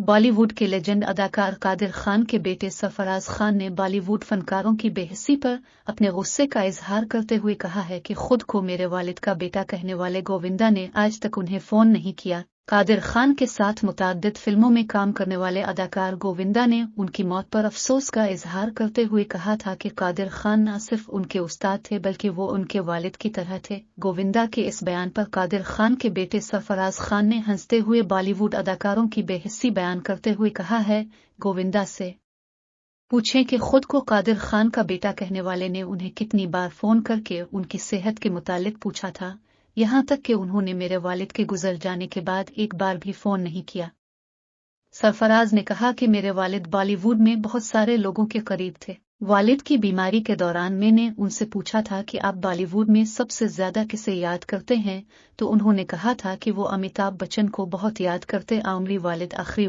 بالی would کے legend اداکار قادر خان کے بیٹے سرفراز خان نے بالی ووڈ فنکاروں کی بے حسی پر اپنے غصے کا اظہار کرتے ہوئے کہا ہے کہ خود کو میرے والد کا بیٹا کہنے والے گووندا نے آج تک انہیں فون نہیں کیا۔ قادر خان کے ساتھ متعدد فلموں میں کام کرنے والے اداکار گووندا نے ان کی موت پر افسوس کا اظہار کرتے ہوئے کہا تھا کہ قادر خان نہ صرف ان کے استاد تھے بلکہ وہ ان کے والد کی طرح تھے۔ گووندا کے اس بیان پر قادر خان کے بیٹے سرفراز خان نے ہنستے ہوئے بالی ووڈ اداکاروں کی بے حسی بیان کرتے ہوئے کہا ہے، گووندا سے پوچھیں کہ خود کو قادر خان کا بیٹا کہنے والے نے انہیں کتنی بار فون کر کے ان کی صحت کے متعلق پوچھا تھا، یہاں تک کہ انہوں نے میرے والد کے گزر جانے کے بعد ایک بار بھی فون نہیں کیا۔ سرفراز نے کہا کہ میرے والد بالی ووڈ میں بہت سارے لوگوں کے قریب تھے۔ والد کی بیماری کے دوران میں نے ان سے پوچھا تھا کہ آپ بالی ووڈ میں سب سے زیادہ کسے یاد کرتے ہیں، تو انہوں نے کہا تھا کہ وہ امیتابھ بچن کو بہت یاد کرتے۔ عمری والد آخری